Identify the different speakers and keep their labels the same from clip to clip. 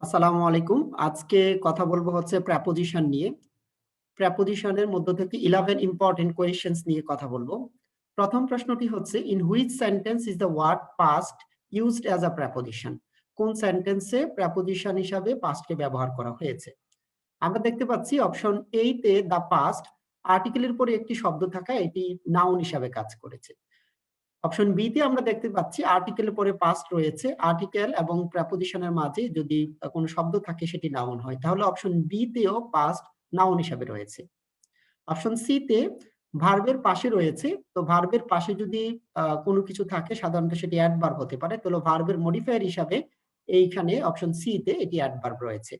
Speaker 1: আসসালামু আলাইকুম। আজকে কথা বলবো হচ্ছে প্রেপোজিশন নিয়ে। প্রেপোজিশনের মধ্য থেকে 11 ইম্পোর্টেন্ট কোয়েশ্চেনস নিয়ে কথা বলবো। প্রথম প্রশ্নটি হচ্ছে, in which sentence is the word past used as a preposition? কোন সেন্টেন্সে প্রেপোজিশন হিসাবে পাস্টকে ব্যবহার করা হয়েছে? আমরা দেখতে পাচ্ছি অপশন এ তে দ্য পাস্ট আর্টিকেলের পরে একটি শব্দ থাকা এটি নাউন হিসাবে কাজ করেছে। অপশন বি তে আমরা দেখতে পাচ্ছি আর্টিকেলের পরে পাস্ট রয়েছে। আর্টিকেল এবং প্রেপোজিশনের মাঝে যদি কোনো শব্দ থাকে সেটি নাউন হয়। তাহলে অপশন বি তেও পাস্ট নাউন হিসাবে রয়েছে। অপশন সি তে ভার্বের পাশে রয়েছে। তো ভার্বের পাশে যদি কোনো কিছু থাকে সাধারণত সেটি অ্যাডভার্ব হতে পারে। তাহলে ভার্বের মডিফায়ার হিসাবে এইখানে অপশন সি তে এটি অ্যাডভার্ব রয়েছে।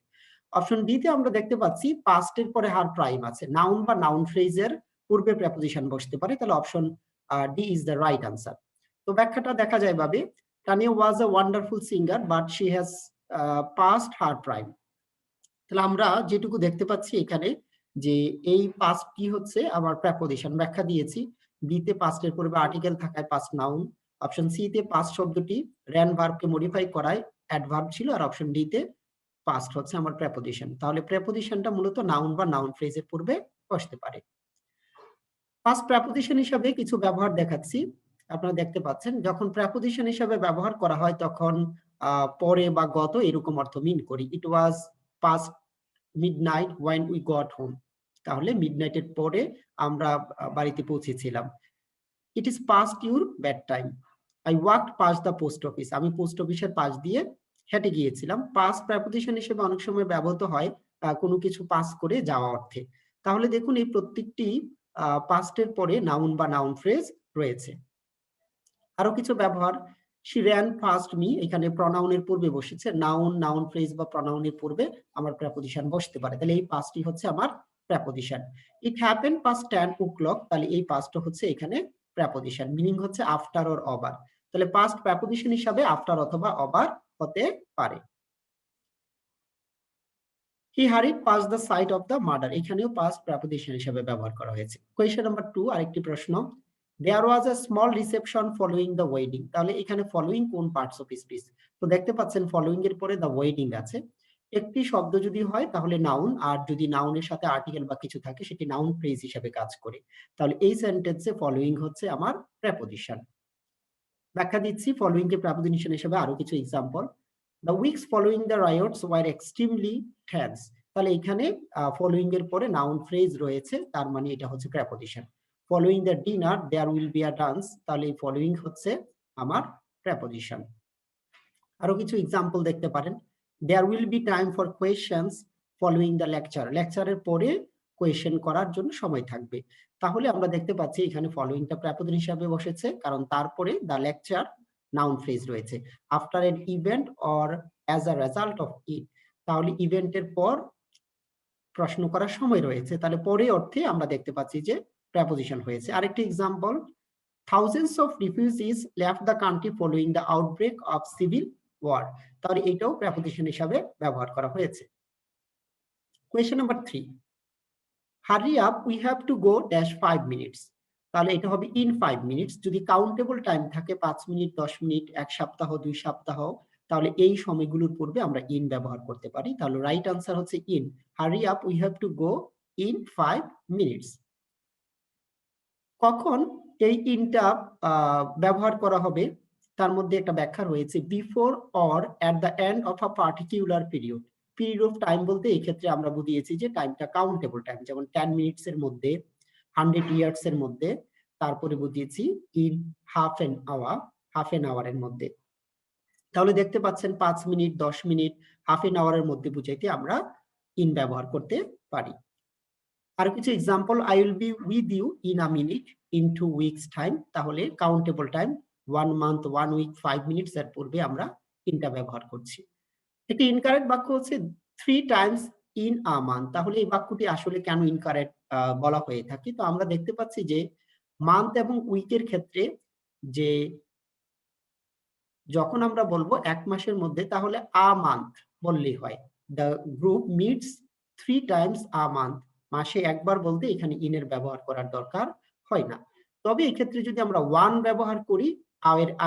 Speaker 1: অপশন ডি তে আমরা দেখতে পাচ্ছি পাস্ট এর পরে হার প্রাইম আছে। নাউন বা নাউন ফ্রেজের পূর্বে প্রেপোজিশন বসতে পারে। তাহলে option D is the right answer. তো ব্যাখ্যাটা দেখা যায় ভাবে, Tania was a wonderful singer but she has past her prime. তাহলে আমরা যেটুকু দেখতে পাচ্ছি এখানে যে এই পাস্টটি হচ্ছে আমার প্রেপোজিশন ব্যাখ্যা দিয়েছি। বি তে পাস্টের পূর্বে আর্টিকেল থাকায় পাস্ট নাউন। অপশন সি তে পাস্ট শব্দটি র্যান ভার্বকে মডিফাই করায় অ্যাডভার্ব ছিল। আর অপশন ডি তে পাস্ট হচ্ছে আমার প্রেপোজিশন। তাহলে প্রেপোজিশনটা মূলত নাউন বা নাউন ফ্রেজের পূর্বে বসতে পারে। পাস্ট প্রেপোজিশন হিসাবে কিছু ব্যবহার দেখাচ্ছি। আপনারা দেখতে পাচ্ছেন যখন প্রেপোজিশন হিসাবে ব্যবহার করা হয় তখন পরে বা গত এরকম অর্থ মিন করি। It was past midnight when we got home। তাহলে মিডনাইট এর পরে আমরা বাড়িতে পৌঁছেছিলাম। It is past your bed time. I walked past the post office. আমি পোস্ট অফিসের পাশ দিয়ে হেঁটে গিয়েছিলাম। পাস্ট প্রেপোজিশন হিসেবে অনেক সময় ব্যবহৃত হয় কোনো কিছু পাস করে যাওয়া অর্থে। তাহলে দেখুন এই প্রত্যেকটি পাস্টের পরে নাউন বা নাউন ফ্রেজ রয়েছে। আরো কিছু ব্যবহার, she ran past me এখানে প্রনাউনের পূর্বে বসেছে। নাউন, নাউন ফ্রেজ বা প্রনাউনের পূর্বে আমার প্রেপোজিশন বসতে পারে। তাহলে এই পাস্টটি হচ্ছে আমার preposition. it happened past 10 o'clock তাহলে এই পাস্টটা হচ্ছে এখানে প্রেপোজিশন। মিনিং হচ্ছে আফটার অর ওভার। তাহলে পাস্ট প্রেপোজিশন হিসাবে আফটার অথবা ওভার হতে পারে। he hurried past the site of the murder এখানেও পাস্ট প্রেপোজিশন হিসেবে ব্যবহার করা হয়েছে। কোয়েশ্চন নাম্বার 2 আরেকটি প্রশ্ন, there was a small reception following the wedding তাহলে এখানে ফলোইং কোন পার্টস অফ স্পিচ? তো দেখতে পাচ্ছেন ফলোইং এর পরে the wedding আছে। একটি শব্দ যদি হয় তাহলে নাউন, আর যদি নাউনের সাথে আর্টিকেল বা কিছু থাকে সেটি নাউন ফ্রেজ হিসেবে কাজ করে। তাহলে এই সেন্টেন্সে ফলোইং হচ্ছে আমার প্রেপোজিশন। ব্যাখ্যা দিচ্ছি ফলোইং কে প্রেপোজিশন হিসেবে আরো কিছু example. The weeks following the riots were extremely tense তাহলে এখানে ফলোইং এর পরে নাউন ফ্রেজ রয়েছে, তার মানে এটা হচ্ছে preposition. Following the dinner there will be a dance তাহলে এই ফলোইং হচ্ছে আমার প্রেপোজিশন। আরো কিছু এক্সাম্পল দেখতে পারেন, there will be time for questions following the lecture লেকচারের পরে কোয়েশ্চেন করার জন্য সময় থাকবে। তাহলে আমরা দেখতে পাচ্ছি এখানে ফলোইংটা প্রেপোজিশন হিসেবে বসেছে, কারণ তারপরে দ্য লেকচার নাউন ফ্রেজ রয়েছে। After N event or as a result of it তাহলে ইভেন্টের পর প্রশ্ন করার সময় রয়েছে, তাহলে পরে অর্থে আমরা দেখতে পাচ্ছি যে প্রেপোজিশন হয়েছে। আরেকটি example, thousands of refugees left the country following the outbreak of civil war তাহলে এটাও প্রেপোজিশন হিসাবে ব্যবহার করা হয়েছে। Question number 3, hurry up we have to go dash 5 minutes তাহলে এটা হবে in 5 minutes। যদি কাউন্টেবল টাইম থাকে 5 মিনিট, 10 মিনিট, 1 সপ্তাহ, 2 সপ্তাহ, তাহলে এই সময়গুলোর পূর্বে আমরা in ব্যবহার করতে পারি। তাহলে রাইট আনসার হচ্ছে in, hurry up we have to go in 5 minutes। কখন এই ইনটা ব্যবহার করা হবে তার মধ্যে একটা ব্যাখ্যা রয়েছে, before or at the end of a particular period. Period of time বলতে এই ক্ষেত্রে আমরা বুঝিয়েছি যে টাইমটা কাউন্টেবল টাইম, যেমন 10 মিনিটস এর মধ্যে, 100 ইয়ার্স এর মধ্যে, তারপরে বুঝিয়েছি ইন হাফ এন আওয়ারের মধ্যে। তাহলে দেখতে পাচ্ছেন 5 মিনিট, 10 মিনিট, হাফ এন আওয়ারের মধ্যে বুঝাইতে আমরা ইন ব্যবহার করতে পারি। আর কিছু example, I will be with you in a minute, in 2 weeks time তাহলে countable time 1 month, 1 week, 5 minutes এর পূর্বে আমরা ইনটা ব্যবহার করছি। একটি ইনকারেক্ট বাক্য হচ্ছে 3 টাইমস ইন আ মান্থ তাহলে এই বাক্যটি আসলে কেন ইনকারেক্ট বলা হয়ে থাকে? তো আমরা দেখতে পাচ্ছি যে মান্থ এবং উইকের ক্ষেত্রে যে যখন আমরা বলবো 1 মাসের মধ্যে তাহলে আ মান্থ বললেই হয়। The group meets 3 Times a month মাসে একবার বলতে এখানে ইন এর ব্যবহার করার দরকার হয় না। তবে এক্ষেত্রে যদি আমরা 1 ব্যবহার করি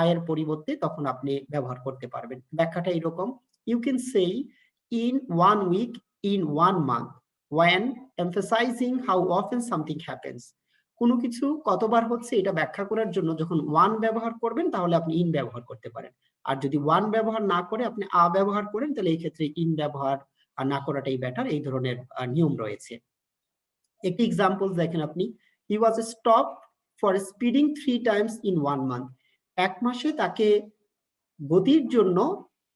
Speaker 1: আয়ের পরিবর্তে তখন আপনি ব্যবহার করতে পারবেন। ব্যাখ্যাটা এরকম, ইউ ক্যান সেই in 1 week, in 1 month, when emphasizing how often something happens. কোনো কিছু কতবার হচ্ছে এটা ব্যাখ্যা করার জন্য যখন ওয়ান ব্যবহার করবেন তাহলে আপনি ইন ব্যবহার করতে পারেন, আর যদি ওয়ান ব্যবহার না করে আপনি আ ব্যবহার করেন তাহলে এই ক্ষেত্রে ইন ব্যবহার না করাটাই বেটার। এই ধরনের নিয়ম রয়েছে। একটি এক্সাম্পল দেখেন আপনি, he was stop for speeding 3 times in 1 month. এক মাসে তাকে গতির জন্য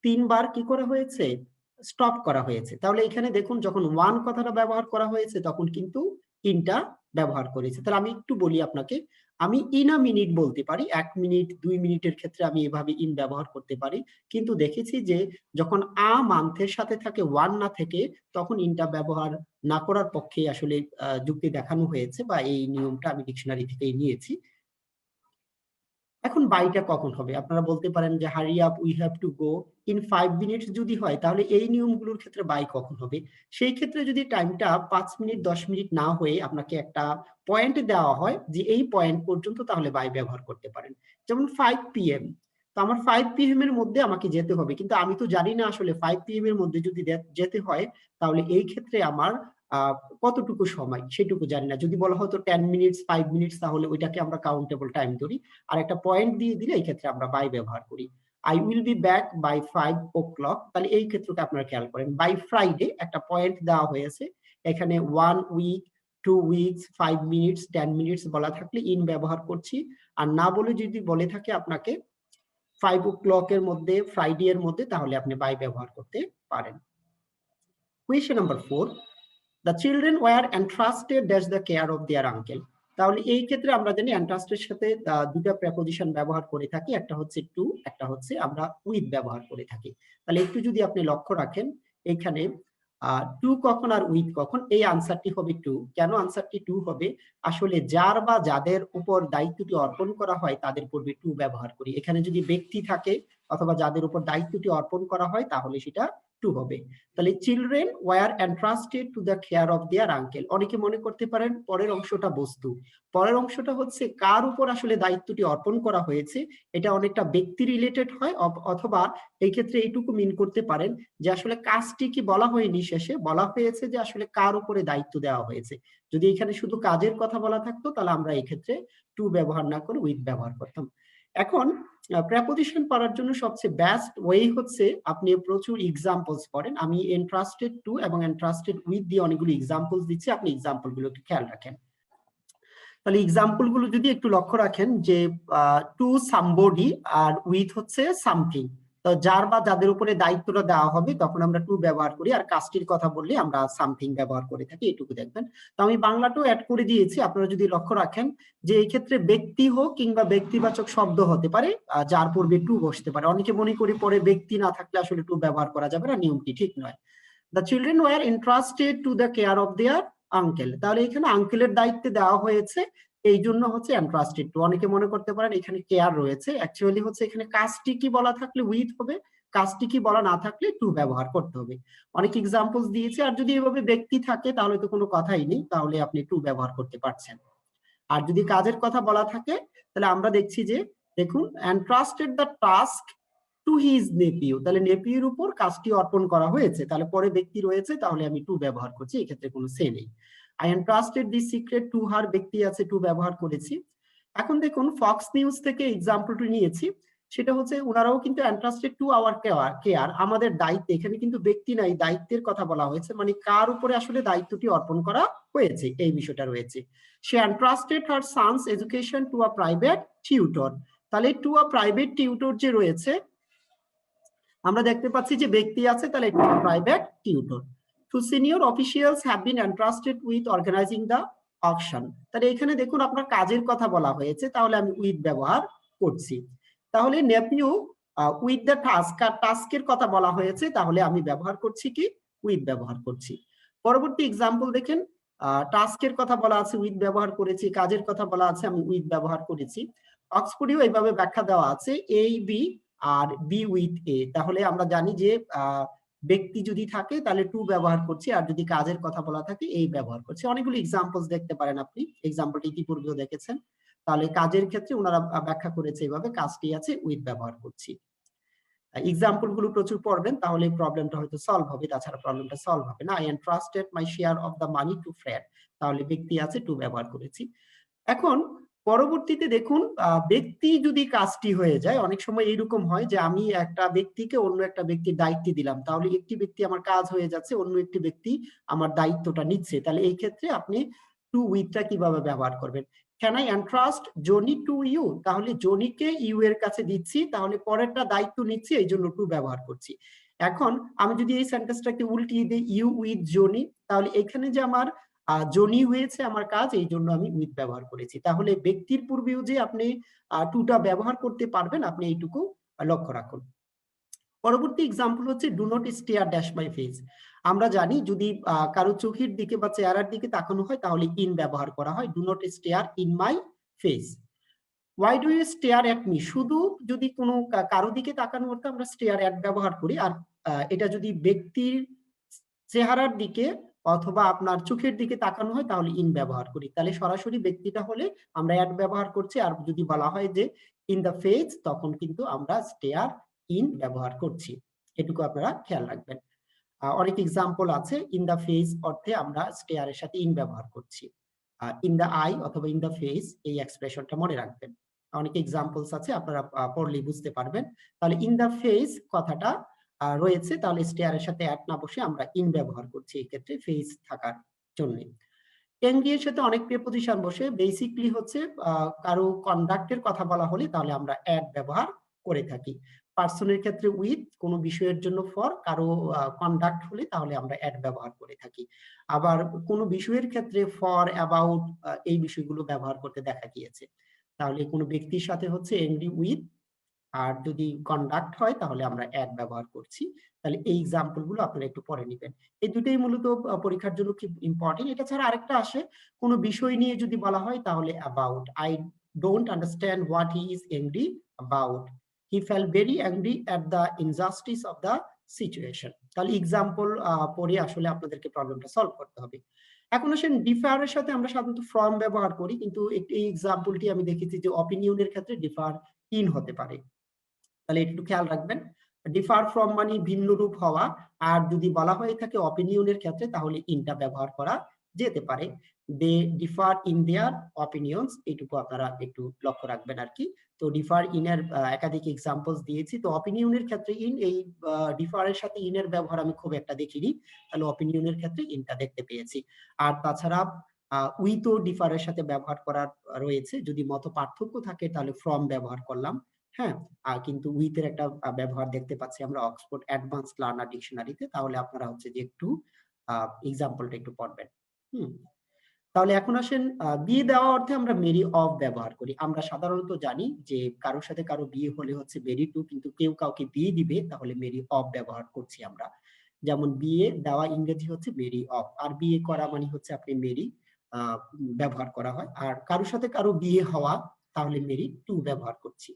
Speaker 1: 3 বার কি করা হয়েছে, স্টপ করা হয়েছে। তাহলে এখানে দেখুন যখন ওয়ান কথাটা ব্যবহার করা হয়েছে তখন কিন্তু ইনটা ব্যবহার করেছে। তাহলে আমি একটু বলি আপনাকে, আমি ইন আ মিনিট বলতে পারি, 1 মিনিট 2 মিনিটের ক্ষেত্রে আমি এভাবে ইন ব্যবহার করতে পারি, কিন্তু দেখেছি যে যখন আ মান্থের সাথে থাকে ওয়ান না থেকে তখন ইনটা ব্যবহার না করার পক্ষে আসলে যুক্তি দেখানো হয়েছে, বা এই নিয়মটা আমি ডিকশনারি থেকেই নিয়েছি। এখন বাইটা কখন হবে? আপনারা বলতে পারেন যে hurry up, we have to go in 5 minutes যদি হয় তাহলে এই নিয়মগুলোর ক্ষেত্রে বাই কখন হবে? সেই ক্ষেত্রে যদি টাইমটা 5 মিনিট 10 মিনিট না হয়ে আপনাকে একটা পয়েন্ট দেওয়া হয় যে এই পয়েন্ট পর্যন্ত, তাহলে বাই ব্যবহার করতে পারেন। যেমন 5 PM, তো আমার 5 PM এর মধ্যে আমাকে যেতে হবে, কিন্তু আমি তো জানি না আসলে 5 PM এর মধ্যে যদি যেতে হয় তাহলে এই ক্ষেত্রে আমার কতটুকু সময় সেটুকু জানি না। যদি বলা হতো 10 মিনিটস 5 মিনিটস তাহলে ওইটাকে আমরা কাউন্টেবল টাইম ধরি, আর একটা পয়েন্ট দিয়ে দিলে এই ক্ষেত্রে আমরা বাই ব্যবহার করি। I will be back by 5 o'clock, তাহলে এই ক্ষেত্রটা আপনারা খেয়াল করেন। বাই ফ্রাইডে একটা পয়েন্ট দেওয়া হয়েছে, এখানে 1 উইক, 2 উইকস, 5 মিনিটস, 10 মিনিটস বলা থাকলে ইন ব্যবহার করছি, আর না বলে যদি বলে থাকে আপনাকে 5 o'clock এর মধ্যে, ফ্রাইডে এর মধ্যে, তাহলে আপনি বাই ব্যবহার করতে পারেন। Question number 4, the children were entrusted dash the care of their uncle. তাহলে এই ক্ষেত্রে আমরা জানি এন্ট্রাস্টের সাথে দুটো প্রেপোজিশন ব্যবহার করে থাকি, একটা হচ্ছে টু, একটা হচ্ছে আমরা উইথ ব্যবহার করে থাকি। তাহলে একটু যদি আপনি লক্ষ্য রাখেন এখানে টু কখন আর উইথ কখন, এই আনসারটি হবে টু। কেন আনসারটি টু হবে? আসলে যার বা যাদের উপর দায়িত্বটি অর্পণ করা হয় তাদের পূর্বে টু ব্যবহার করি। এখানে যদি ব্যক্তি থাকে অথবা যাদের উপর দায়িত্বটি অর্পণ করা হয় তাহলে সেটা টু হবে। তাহলে children were entrusted to the care of their uncle. অনেকে মনে করতে পারেন পরের অংশটা বস্তু, পরের অংশটা হচ্ছে কার উপর আসলে দায়িত্বটি অর্পণ করা হয়েছে, এটা অনেকটা ব্যক্তি রিলেটেড হয়, অথবা এই ক্ষেত্রে এইটুকু মিন করতে পারেন যে আসলে কাজটি কি বলা হয়নি, শেষে বলা হয়েছে যে আসলে কার উপরে দায়িত্ব দেওয়া হয়েছে। যদি এখানে শুধু কাজের কথা বলা থাকতো তাহলে আমরা এই ক্ষেত্রে টু ব্যবহার না করে উইথ ব্যবহার করতাম। এখন প্রেপোজিশন পড়ার জন্য সবচেয়ে বেস্ট ওয়ে হচ্ছে আপনি প্রচুর এক্সাম্পলস পড়েন। আমি এন্ট্রাস্টেড টু এবং এন্ট্রাস্টেড উইথ দিয়ে অনেকগুলো এক্সাম্পলস দিচ্ছি, আপনি এক্সাম্পল গুলো একটু খেয়াল রাখেন। তাহলে এক্সাম্পল গুলো যদি একটু লক্ষ্য রাখেন যে টু সামবডি আর উইথ হচ্ছে সামথিং, তো যার বা যাদের উপরে দায়িত্বটা দেওয়া হবে তখন আমরা টু ব্যবহার করি, আর কাজটির কথা বললে আমরা সামথিং ব্যবহার করে থাকি, এটুকু দেখবেন। তো আমি বাংলাটাও অ্যাড করে দিয়েছি, আপনারা যদি লক্ষ্য রাখেন যে এই ক্ষেত্রে ব্যক্তি হোক কিংবা ব্যক্তিবাচক শব্দ হতে পারে, যার পূর্বে টু বসতে পারে। অনেকে মনে করি পরে ব্যক্তি না থাকলে আসলে টু ব্যবহার করা যাবে না, নিয়মটি ঠিক নয়। The children were entrusted to the care of their uncle, তাহলে এখানে আঙ্কেলের দায়িত্বে দেওয়া হয়েছে, এই জন্য হচ্ছে এন্ট্রাস্টেড টু। অনেকে মনে করতে পারেন এখানে কেয়ার রয়েছে, অ্যাকচুয়ালি হচ্ছে এখানে কাজটি কি বলা থাকলে উইথ হবে, কাজটি কি বলা না থাকলে টু ব্যবহার করতে হবে। অনেক এক্সাম্পলস দিয়েছে, আর যদি এভাবে ব্যক্তি থাকে তাহলে তো কোনো কথাই নেই, তাহলে আপনি টু ব্যবহার করতে পারছেন। আর যদি কাজের কথা বলা থাকে তাহলে আমরা দেখছি যে দেখুন entrusted the task to his nephew, তাহলে নেপিউর উপর কাজটি অর্পণ করা হয়েছে, তাহলে পরে ব্যক্তি রয়েছে, তাহলে আমি টু ব্যবহার করছি, এক্ষেত্রে কোনো সে নেই। I entrusted this secret to her, ব্যক্তি আছে, টু ব্যবহার করেছি। এখন দেখুন ফক্স নিউজ থেকে এক্সাম্পলটি নিয়েছি, সেটা হচ্ছে ওনারাও কিন্তু এন্ট্রাস্টেড টু আওয়ার কেয়ার, আমাদের দায়িত্ব, এখানে কিন্তু ব্যক্তি নাই, দায়িত্বের কথা বলা হয়েছে, মানে কার উপরে আসলে দায়িত্বটি অর্পণ করা হয়েছে এই বিষয়টা রয়েছে। She entrusted her son's education to a private tutor, তাহলে টু আ প্রাইভেট টিউটর যে রয়েছে আমরা দেখতে পাচ্ছি যে ব্যক্তি আছে, তাহলে to a private tutor. To senior officials have been entrusted with organising the auction, তাহলে এখানে দেখুন আপনার কাজের কথা বলা হয়েছে, তাহলে আমি উইথ ব্যবহার করছি। তাহলে নেপিউ উইথ দ্য টাস্ক, টাস্কের কথা বলা হয়েছে, তাহলে আমি ব্যবহার করছি কি উইথ ব্যবহার করছি। পরবর্তী এক্সাম্পল দেখেন, টাস্কের কথা বলা আছে উইথ ব্যবহার করেছি, কাজের কথা বলা আছে আমি উইথ ব্যবহার করেছি। অক্সফোর্ডেও এইভাবে ব্যাখ্যা দেওয়া আছে এ বি আর বি উইথ এ, তাহলে আমরা জানি যে ব্যক্তি যদি থাকে তাহলে টু ব্যবহার করছি, আর যদি কাজের কথা বলা থাকে এই ব্যবহার করছি। অনেকগুলো এক্সাম্পলস দেখতে পারেন আপনি, এক্সাম্পলটি ইতিপূর্বেও দেখেছেন। তাহলে কাজের ক্ষেত্রে ওনারা ব্যাখ্যা করেছে এইভাবে, কাজটি আছে উইথ ব্যবহার করছি। এক্সাম্পল গুলো প্রচুর পড়বেন, তাহলে প্রবলেমটা হয়তো সলভ হবে, তাছাড়া প্রবলেমটা সলভ হবে না। I entrusted my share of the money to Fred, তাহলে ব্যক্তি আছে, টু ব্যবহার করেছি। এখন পরবর্তীতে দেখুন, ব্যক্তি যদি কাজটি হয়ে যায়, অনেক সময় এইরকম হয় যে আমি একটা ব্যক্তিকে অন্য একটা ব্যক্তির দায়িত্ব দিলাম, তাহলে একটি ব্যক্তি আমার কাজ হয়ে যাচ্ছে, অন্য একটি ব্যক্তি আমার দায়িত্বটা নিচ্ছে, তাহলে এই ক্ষেত্রে আপনি টু উইথটা কিভাবে ব্যবহার করবেন? Can I entrust Johnny to you, তাহলে জনিকে ইউ এর কাছে দিচ্ছি, তাহলে পরেরটা দায়িত্ব নিচ্ছি, এই জন্য টু ব্যবহার করছি। এখন আমি যদি এই সেন্টেন্সটাকে উল্টিয়ে দিই, ইউ উইথ জনি, তাহলে এখানে যে আমার জনি হয়েছে আমার কাজ, এই জন্য আমি উইথ ব্যবহার করেছি। তাহলে ব্যক্তির পূর্বেও যে আপনি টুটা ব্যবহার করতে পারবেন, আপনি এইটুকু লক্ষ্য রাখুন। পরবর্তী এক্সাম্পল হচ্ছে do not stair dash my face. আমরা জানি যদি কারো চোখের দিকে বা চেহারার দিকে তাকানো হয়, তাহলে ইন ব্যবহার করা হয়। Do not stare in my face. Why do you stare at me, শুধু যদি কোনো কারো দিকে তাকানো হতো আমরা স্টেয়ার অ্যাট ব্যবহার করি, আর এটা যদি ব্যক্তির চেহারার দিকে অথবা আপনার চোখের দিকে তাকানো হয়, তাহলে ইন ব্যবহার করি। তাহলে সরাসরি ব্যক্তিটা হলে আমরা অ্যাট ব্যবহার করছি, আর যদি বলা হয় যে ইন দ্য ফেস, তখন কিন্তু আমরা স্টেয়ার ইন ব্যবহার করছি। এটুকু আপনারা খেয়াল রাখবেন। অনেক এক্সাম্পল আছে, ইন দ্য ফেস অর্থে আমরা স্টেয়ারের সাথে ইন ব্যবহার করছি। ইন দ্য আই অথবা ইন দ্য ফেস, এই এক্সপ্রেশনটা মনে রাখবেন। অনেক এক্সাম্পলস আছে, আপনারা পড়লেই বুঝতে পারবেন। তাহলে ইন দ্য ফেস কথাটা রয়েছে, তাহলে স্টেয়ারের সাথে অ্যাট না বসে আমরা ইন ব্যবহার করছি এই ক্ষেত্রে ফেস থাকার জন্য। এংরি এর সাথে অনেক প্রিপোজিশন বসে, বেসিক্যালি হচ্ছে কারো কন্ডাক্টের কথা বলা হলে তাহলে আমরা অ্যাট ব্যবহার করে থাকি। পার্সনের ক্ষেত্রে উইথ, কোনো বিষয়ের জন্য ফর, কারো কন্ডাক্ট হলে তাহলে আমরা অ্যাট ব্যবহার করে থাকি। আবার কোনো বিষয়ের ক্ষেত্রে ফর, অ্যাবাউট, এই বিষয়গুলো ব্যবহার করতে দেখা গিয়েছে। তাহলে কোনো ব্যক্তির সাথে হচ্ছে এংরি উইথ, আর যদি কন্ডাক্ট হয় তাহলে আমরা অ্যাড ব্যবহার করছি। তাহলে এই এক্সাম্পল গুলো আপনারা একটু পরে নিবেন। এই দুটোই মূলত পরীক্ষার জন্য খুব ইম্পর্টেন্ট। এটা ছাড়া আরেকটা আসে, কোনো বিষয় নিয়ে যদি বলা হয় তাহলে about. I don't understand what he is angry about. He felt very angry at the injustice of the situation. তাহলে এক্সাম্পল পড়ে আসলে আপনাদেরকে প্রবলেমটা সলভ করতে হবে। এখন আসেন ডিফার এর সাথে আমরা সাধারণত ফ্রম ব্যবহার করি, কিন্তু এই এক্সাম্পলটি আমি দেখেছি যে অপিনিয়নের ক্ষেত্রে ডিফার ইন হতে পারে। তাহলে একটু খেয়াল রাখবেন, ডিফার ফ্রম মানে ভিন্ন রূপ হওয়া, আর যদি বলা হয়ে থাকে অপিনিয়নের ক্ষেত্রে তাহলে ইনটা ব্যবহার করা যেতে পারে। দে ডিফার ইন দেয়ার অপিনিয়নস, এইটুকু আপনারা একটু লক্ষ্য রাখবেন আর কি। তো ডিফার ইনের একাধিক এক্সাম্পলস দিয়েছি। তো অপিনিয়নের ক্ষেত্রে ইন, এই ডিফারের সাথে ইনের ব্যবহার আমি খুব একটা দেখিনি, তাহলে অপিনিয়নের ক্ষেত্রে ইনটা দেখতে পেয়েছি। আর তাছাড়া উইথও ডিফারের সাথে ব্যবহার করার রয়েছে, যদি মত পার্থক্য থাকে তাহলে ফ্রম ব্যবহার করলাম। হ্যাঁ, কিন্তু উইথ এর একটা ব্যবহার দেখতে পাচ্ছি আমরা অক্সফোর্ড অ্যাডভান্স লার্নার ডিকশনারিতে। তাহলে আপনারা হচ্ছে যে একটু এক্সাম্পলটা একটু পড়বেন। তাহলে এখন আসেন, বিয়ে দেওয়া অর্থে আমরা মেরি অফ ব্যবহার করি। আমরা সাধারণত জানি যে কারোর সাথে কারো বিয়ে হলে হচ্ছে মেরি টু, কিন্তু কেউ কাউকে বিয়ে দিবে তাহলে মেরি অফ ব্যবহার করছি আমরা। যেমন বিয়ে দেওয়া ইংরেজি হচ্ছে মেরি অফ, আর বিয়ে করা মানে হচ্ছে আপনি মেরি ব্যবহার করা হয়। আর কারোর সাথে কারো বিয়ে হওয়া, তাহলে মেরি টু ব্যবহার করছি।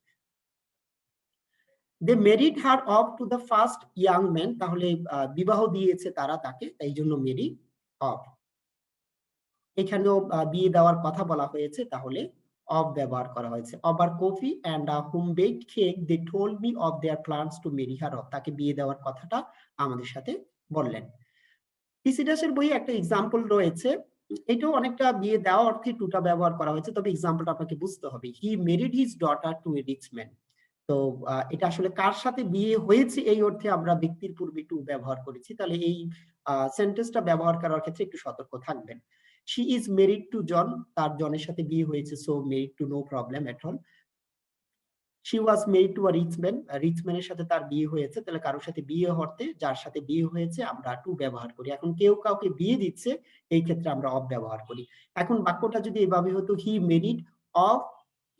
Speaker 1: They married her off to the first young man, তাহলে বিবাহ দিয়েছে তারা তাকে, এই জন্য মেরি অফ। এখানেও বিয়ে দেওয়ার কথা বলা হয়েছে, তাহলে অফ ব্যবহার করা হয়েছে। Over coffee and home baked cake they told me of their plans to marry her off, তাকে বিয়ে দেওয়ার কথাটা আমাদের সাথে বললেন। টিসিডাসের বইয়ে একটা এক্সাম্পল রয়েছে, এটাও অনেকটা বিয়ে দেওয়া অর্থে টুটা ব্যবহার করা হয়েছে, তবে এক্সাম্পলটা আপনাকে বুঝতে হবে। He married his daughter to a rich man. তো এটা আসলে কার সাথে বিয়ে হয়েছে এই অর্থে আমরা ব্যক্তির পূর্বে টু ব্যবহার করেছি, তাহলে এই সেন্টেন্সটা ব্যবহার করার ক্ষেত্রে একটু সতর্ক থাকবেন। She is married to John, তার জনের সাথে বিয়ে হয়েছে, so married to no problem at all. She was married to a rich man, rich ম্যানের সাথে তার বিয়ে হয়েছে, তাহলে কারোর সাথে বিয়ে হতে যার সাথে বিয়ে হয়েছে আমরা টু ব্যবহার করি। এখন কেউ কাউকে বিয়ে দিচ্ছে, এই ক্ষেত্রে আমরা অফ ব্যবহার করি। এখন বাক্যটা যদি এভাবে হতো, হি মেরিড অফ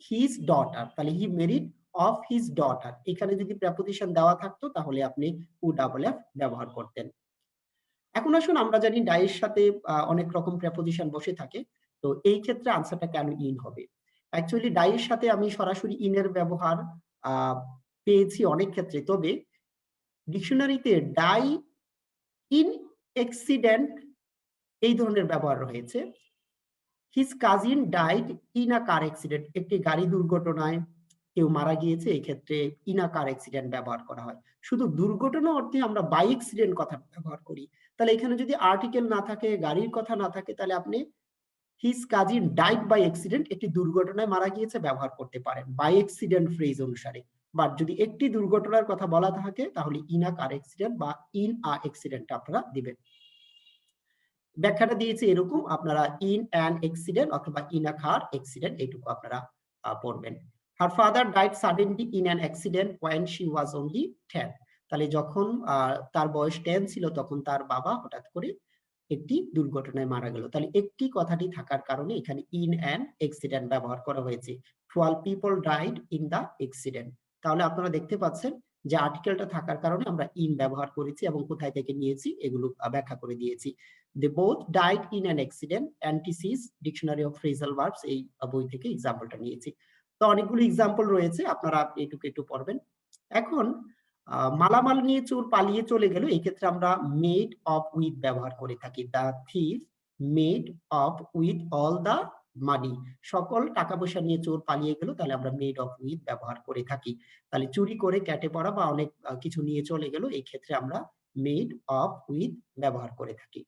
Speaker 1: হিজ ডটার, তাহলে হি মেরিড অফ হিজ ডটার, এখানে যদি প্রেপোজিশন দেওয়া থাকতো তাহলে আপনি উ ডাবল এফ ব্যবহার করতেন। এখন আসুন, আমরা জানি ডাইয়ের সাথে অনেক রকম প্রেপোজিশন বসে থাকে, তো এই ক্ষেত্রে আনসারটা কেন ইন হবে? অ্যাকচুয়ালি ডাইয়ের সাথে আমি সরাসরি ইনের ব্যবহার পেয়েছি অনেক ক্ষেত্রে, তবে ডিকশনারিতে ডাই ইন অ্যাক্সিডেন্ট এই ধরনের ব্যবহার রয়েছে। His cousin died in a car accident, একটি গাড়ি দুর্ঘটনায় কেউ মারা গিয়েছে, এই ক্ষেত্রে ইন আ কার অ্যাক্সিডেন্ট ব্যবহার করা হয়। শুধু দুর্ঘটনা অর্থে আমরা বাই অ্যাক্সিডেন্ট কথাটা ব্যবহার করি। তাহলে এখানে যদি আর্টিকেল না থাকে, গাড়ির কথা না থাকে, তাহলে আপনি his cousin died by accident, একটি দুর্ঘটনায় মারা গিয়েছে ব্যবহার করতে পারেন বাই অ্যাক্সিডেন্ট ফ্রেজ অনুসারে। বাট যদি একটি দুর্ঘটনার কথা বলা থাকে তাহলে ইন আ কার অ্যাক্সিডেন্ট বা ইন আ অ্যাক্সিডেন্ট আপনারা দিবেন। ব্যাখ্যাটা দিয়েছি এরকম, আপনারা ইন অ্যান অ্যাক্সিডেন্ট অথবা ইন আ কার অ্যাক্সিডেন্ট এইটুকু আপনারা পড়বেন। Her father died suddenly in an accident when she was only 10। তাহলে যখন তার বয়স 10 ছিল তখন তার বাবা হঠাৎ করে একটি দুর্ঘটনায় মারা গেল। তাহলে একটি কথাটি থাকার কারণে এখানে ইন অ্যান অ্যাক্সিডেন্ট ব্যবহার করা হয়েছে। 12 people died in the accident. তাহলে আপনারা দেখতে পাচ্ছেন যে আর্টিকেলটা থাকার কারণে আমরা ইন ব্যবহার করেছি এবং কোথায় থেকে নিয়েছি এগুলো ব্যাখ্যা করে দিয়েছি। They both died in an accident. অ্যান্টিসিস ডিকশনারি অফ ফ্রেজাল ভার্বস এই বই থেকে এক্সাম্পলটা নিয়েছি। তো অনেকগুলো এক্সাম্পল রয়েছে, আপনারা এটুকু একটু পড়বেন। এখন মালামাল নিয়ে চোর পালিয়ে চলে গেল, এই ক্ষেত্রে আমরা মেড অফ উইথ ব্যবহার করে থাকি। The thief made of with all the money. সকল টাকা পয়সা নিয়ে চোর পালিয়ে গেল, তাহলে আমরা মেড অফ উইথ ব্যবহার করে থাকি। তাহলে চুরি করে কেটে পড়া বা অনেক কিছু নিয়ে চলে গেল, এই ক্ষেত্রে আমরা মেড অফ উইথ ব্যবহার করে থাকি।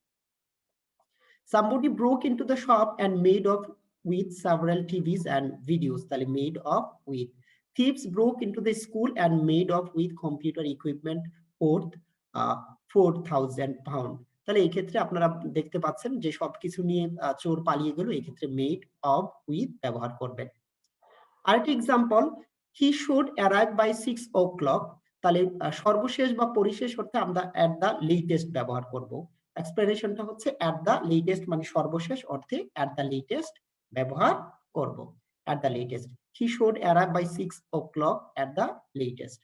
Speaker 1: Somebody broke into the shop and made off with several TVs and videos. তাহলে made off with. Thieves broke into the school and made off with computer equipment worth 4,000 pound. তাহলে এই ক্ষেত্রে আপনারা দেখতে পাচ্ছেন যে সবকিছু নিয়ে চোর পালিয়ে গেল, এই ক্ষেত্রে made off with ব্যবহার করবেন। আরেকটি example, he should arrive by 6 o'clock। তাহলে সর্বশেষ বা পরিশেষ অর্থে আমরা অ্যাট দ্য লেটেস্ট ব্যবহার করব। এক্সপ্লেনেশনটা হচ্ছে অ্যাট দ্য লেটেস্ট মানে সর্বশেষ অর্থে অ্যাট দ্য লেটেস্ট ব্যবহার করব। At the latest, he should arrive by 6 o'clock at the latest.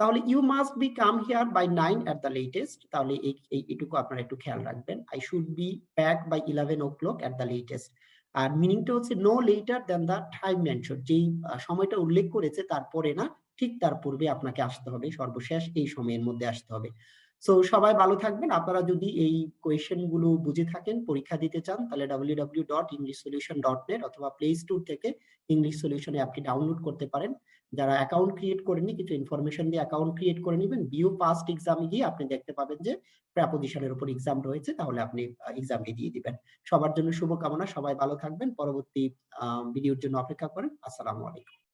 Speaker 1: তাহলে you must be come here by 9 at the latest. তাহলে এইটুকু আপনারা একটু খেয়াল রাখবেন। I should be back by 11 o'clock at the latest. আর মিনিংটা হচ্ছে no later than the time mention. যেই সময়টা উল্লেখ করেছে তারপরে না, ঠিক তার পূর্বে আপনাকে আসতে হবে, সর্বশেষ এই সময়ের মধ্যে আসতে হবে। সো সবাই ভালো থাকবেন। আপনারা যদি এই কোয়েশ্চেন গুলো বুঝে থাকেন, পরীক্ষা দিতে চান, তাহলে www.englishsolution.net অথবা প্লে স্টোর থেকে ইংলিশ সলিউশন অ্যাপটি ডাউনলোড করতে পারেন। যারা অ্যাকাউন্ট ক্রিয়েট করেনি, কিছু ইনফরমেশন দিয়ে অ্যাকাউন্ট ক্রিয়েট করে নেবেন। ভিউ পাস্ট এক্সামে গিয়ে আপনি দেখতে পাবেন যে প্রেপোজিশনের উপর এক্সাম রয়েছে, তাহলে আপনি এক্সামটি দিয়ে দিবেন। সবার জন্য শুভকামনা, সবাই ভালো থাকবেন। পরবর্তী ভিডিওর জন্য অপেক্ষা করেন। আসসালামু আলাইকুম।